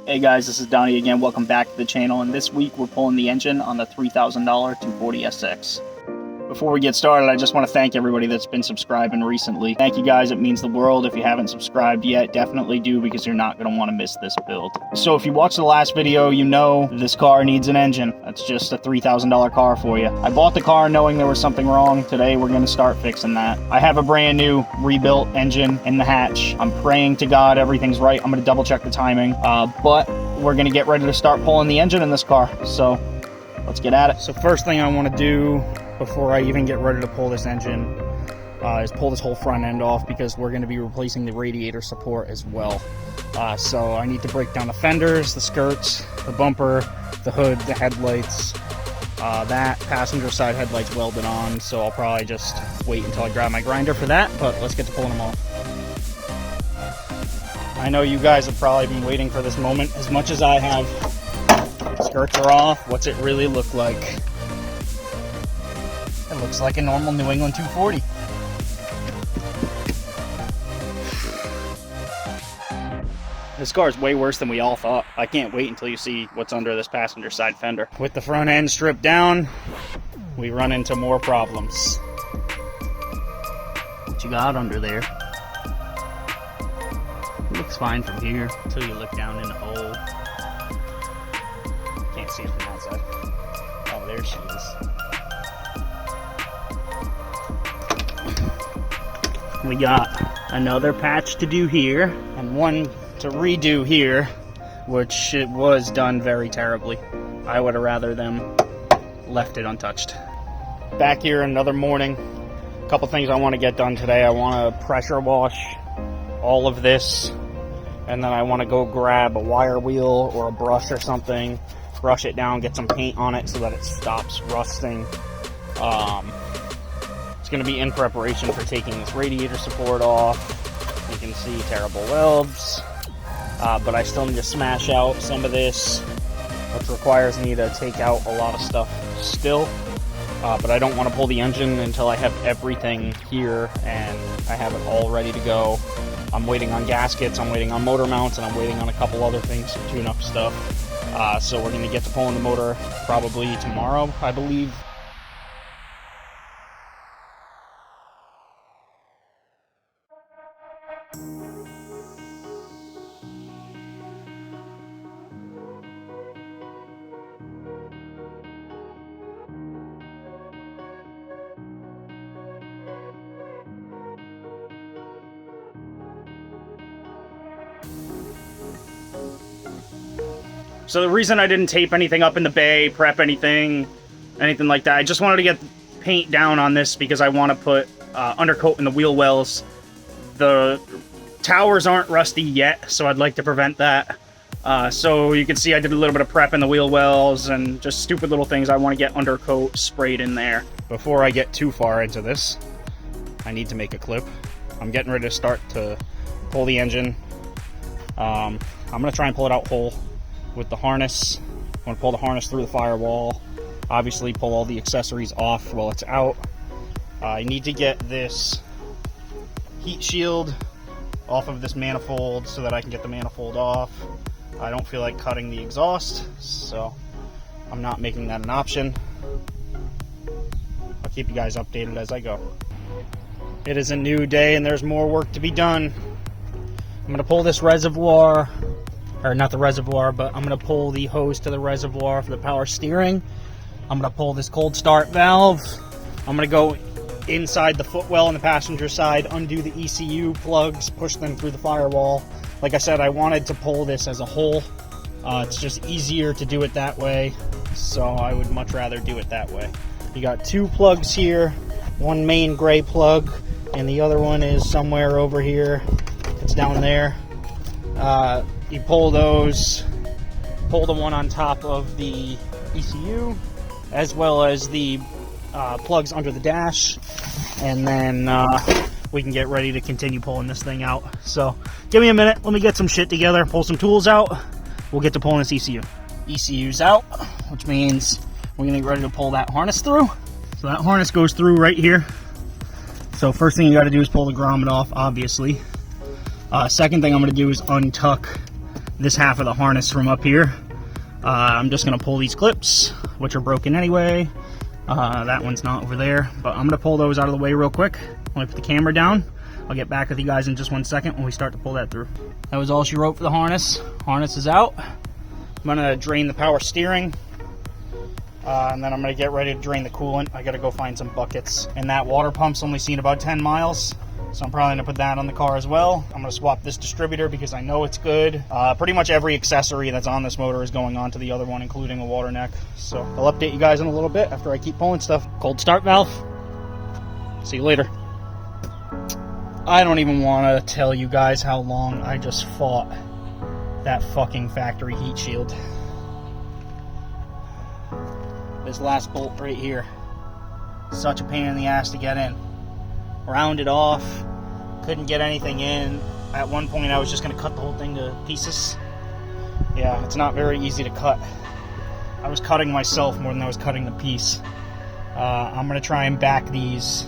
Hey guys, this is Donnie again. Welcome back to the channel, and this week we're pulling the engine on the $3,000 240SX. Before we get started, I just want to thank everybody that's been subscribing recently. Thank you guys, it means the world. If you haven't subscribed yet, definitely do, because you're not going to want to miss this build. So if you watched the last video, you know this car needs an engine. That's just a $3,000 car for you. I bought the car knowing there was something wrong. Today we're going to start fixing that. I have a brand new rebuilt engine in the hatch. I'm praying to God everything's right. I'm going to double check the timing, but we're going to get ready to start pulling the engine in this car. So let's get at it. So first thing I want to do before I even get ready to pull this engine is pull this whole front end off, because we're going to be replacing the radiator support as well. So I need to break down the fenders, the skirts, the bumper, the hood, the headlights. That passenger side headlights welded on, so I'll probably just wait until I grab my grinder for that, but let's get to pulling them off. I know you guys have probably been waiting for this moment as much as I have. Skirts are off. What's it really look like? It looks like a normal New England 240. This car is way worse than we all thought. I can't wait until you see what's under this passenger side fender. With the front end stripped down, we run into more problems. What you got under there? It looks fine from here until you look down in the hole. Can't see it from that side. Oh, there she is. We got another patch to do here and one to redo here, which it was done very terribly. I would have rather them left it untouched. Back here another morning. A couple things I want to get done today. I want to pressure wash all of this, and then I want to go grab a wire wheel or a brush or something, brush it down, get some paint on it so that it stops rusting. It's going to be in preparation for taking this radiator support off. You can see terrible welds, but I still need to smash out some of this, which requires me to take out a lot of stuff still. But I don't want to pull the engine until I have everything here and I have it all ready to go. I'm waiting on gaskets, I'm waiting on motor mounts, and I'm waiting on a couple other things, some tune-up stuff. So we're going to get to pulling the motor probably tomorrow, I believe. So the reason I didn't tape anything up in the bay, prep anything like that, I just wanted to get paint down on this because I want to put undercoat in the wheel wells. The towers aren't rusty yet, so I'd like to prevent that. So you can see I did a little bit of prep in the wheel wells and just stupid little things. I want to get undercoat sprayed in there. Before I get too far into this, I need to make a clip. I'm getting ready to start to pull the engine. I'm going to try and pull it out whole with the harness. I'm going to pull the harness through the firewall, obviously pull all the accessories off while it's out. I need to get this heat shield off of this manifold so that I can get the manifold off. I don't feel like cutting the exhaust, so I'm not making that an option. I'll keep you guys updated as I go. It is a new day and there's more work to be done. I'm going to pull this reservoir, or not the reservoir, but I'm going to pull the hose to the reservoir for the power steering. I'm going to pull this cold start valve. I'm going to go inside the footwell on the passenger side, undo the ECU plugs, push them through the firewall. Like I said, I wanted to pull this as a whole. It's just easier to do it that way, so I would much rather do it that way. You got two plugs here, one main gray plug, and the other one is somewhere over here. It's down there. You pull those, pull the one on top of the ECU, as well as the plugs under the dash, and then we can get ready to continue pulling this thing out. So give me a minute, let me get some shit together, pull some tools out, we'll get to pulling this ECU. ECU's out, which means we're gonna get ready to pull that harness through. So that harness goes through right here. So first thing you gotta do is pull the grommet off, obviously. Second thing I'm gonna do is untuck this half of the harness from up here. I'm just going to pull these clips, which are broken anyway. That one's not over there, but I'm going to pull those out of the way real quick. When I put the camera down, I'll get back with you guys in just 1 second when we start to pull that through. That was all she wrote for the harness. Harness is out. I'm going to drain the power steering. And then I'm going to get ready to drain the coolant. I got to go find some buckets. And that water pump's only seen about 10 miles. So I'm probably going to put that on the car as well. I'm going to swap this distributor because I know it's good. Pretty much every accessory that's on this motor is going on to the other one, including a water neck. So I'll update you guys in a little bit after I keep pulling stuff. Cold start valve. See you later. I don't even want to tell you guys how long I just fought that fucking factory heat shield. This last bolt right here. Such a pain in the ass to get in. Rounded off, couldn't get anything in. At one point I was just going to cut the whole thing to pieces. Yeah, it's not very easy to cut. I was cutting myself more than I was cutting the piece. I'm going to try and back these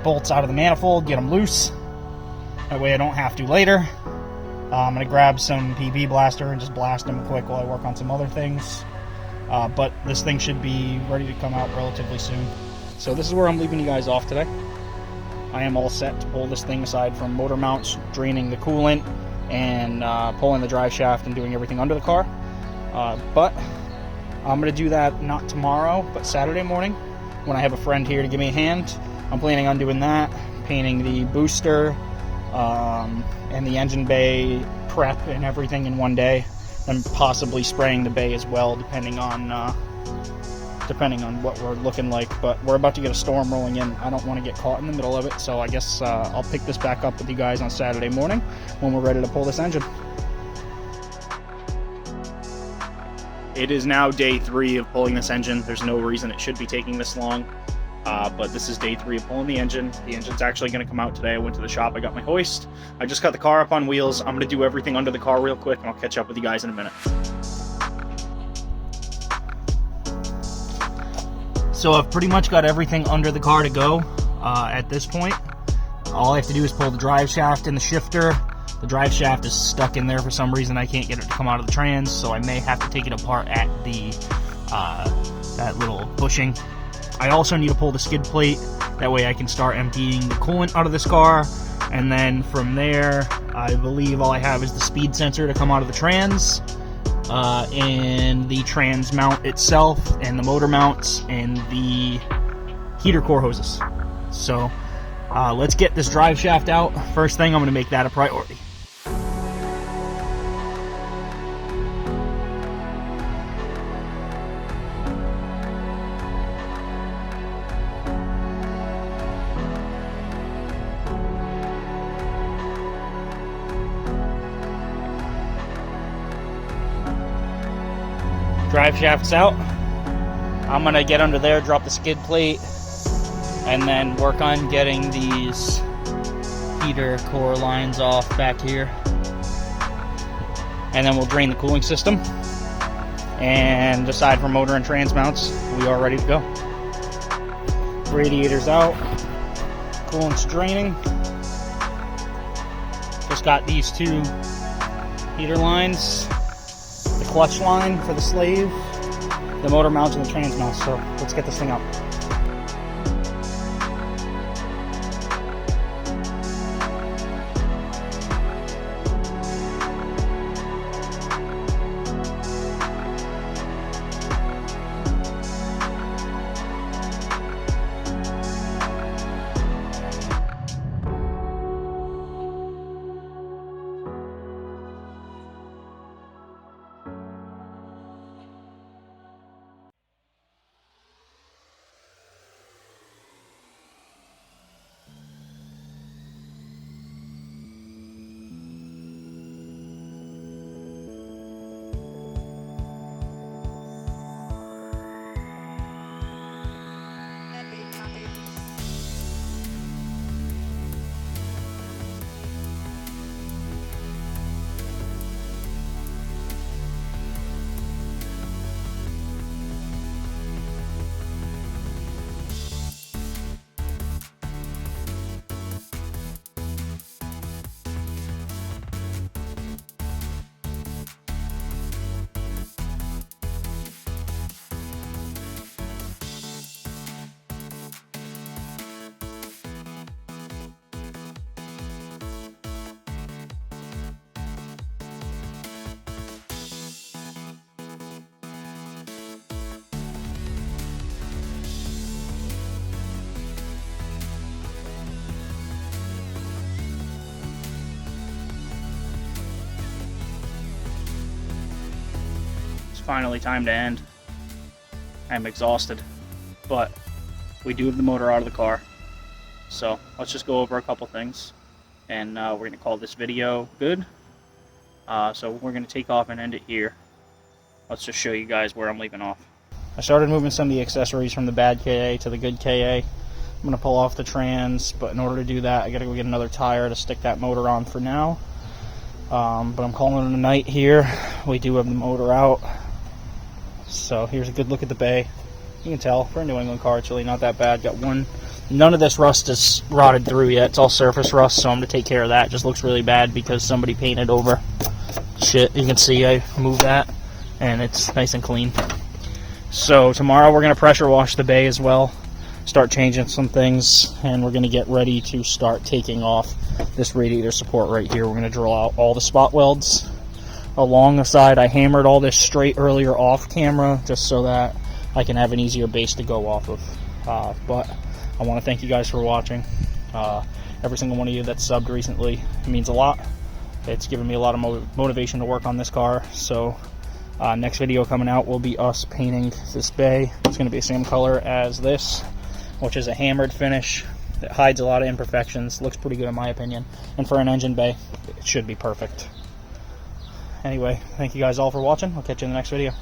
bolts out of the manifold, get them loose. That way I don't have to later. I'm going to grab some PB blaster and just blast them quick while I work on some other things. But this thing should be ready to come out relatively soon. So this is where I'm leaving you guys off today. I am all set to pull this thing aside from motor mounts, draining the coolant, and pulling the drive shaft and doing everything under the car. But I'm going to do that not tomorrow, but Saturday morning when I have a friend here to give me a hand. I'm planning on doing that, painting the booster and the engine bay prep and everything in one day, and possibly spraying the bay as well, depending on what we're looking like. But we're about to get a storm rolling in. I don't want to get caught in the middle of it, so I guess I'll pick this back up with you guys on Saturday morning when we're ready to pull this engine. It is now day 3 of pulling this engine. There's no reason it should be taking this long, but this is day 3 of pulling the engine. The engine's actually going to come out today. I went to the shop, I got my hoist. I just got the car up on wheels. I'm going to do everything under the car real quick, and I'll catch up with you guys in a minute. So I've pretty much got everything under the car to go at this point. All I have to do is pull the drive shaft and the shifter. The drive shaft is stuck in there for some reason. I can't get it to come out of the trans, so I may have to take it apart at the that little bushing. I also need to pull the skid plate. That way I can start emptying the coolant out of this car. And then from there, I believe all I have is the speed sensor to come out of the trans. And the trans mount itself, and the motor mounts, and the heater core hoses. So let's get this drive shaft out. First thing, I'm going to make that a priority. Drive shaft's out. I'm gonna get under there, drop the skid plate, and then work on getting these heater core lines off back here. And then we'll drain the cooling system. And aside from motor and trans mounts, we are ready to go. Radiator's out. Coolant's draining. Just got these 2 heater lines. Clutch line for the slave, the motor mounts, and the trans mounts. So let's get this thing up. finally time to end. I'm exhausted, but we do have the motor out of the car. So let's just go over a couple things, and we're going to call this video good. So we're going to take off and end it here. Let's just show you guys where I'm leaving off. I started moving some of the accessories from the bad KA to the good KA. I'm going to pull off the trans, but in order to do that, I got to go get another tire to stick that motor on for now. But I'm calling it a night here. We do have the motor out. So here's a good look at the bay. You can tell for a New England car, it's really not that bad. Got one. None of this rust is rotted through yet. It's all surface rust, so I'm going to take care of that. It just looks really bad because somebody painted over shit. You can see I moved that, and it's nice and clean. So tomorrow we're going to pressure wash the bay as well, start changing some things, and we're going to get ready to start taking off this radiator support right here. We're going to drill out all the spot welds along the side. I hammered all this straight earlier off camera just so that I can have an easier base to go off of. But I want to thank you guys for watching. Every single one of you that's subbed recently, it means a lot. It's given me a lot of motivation to work on this car. So next video coming out will be us painting this bay. It's going to be the same color as this, which is a hammered finish that hides a lot of imperfections. Looks pretty good in my opinion, and for an engine bay it should be perfect. Anyway, thank you guys all for watching. I'll catch you in the next video.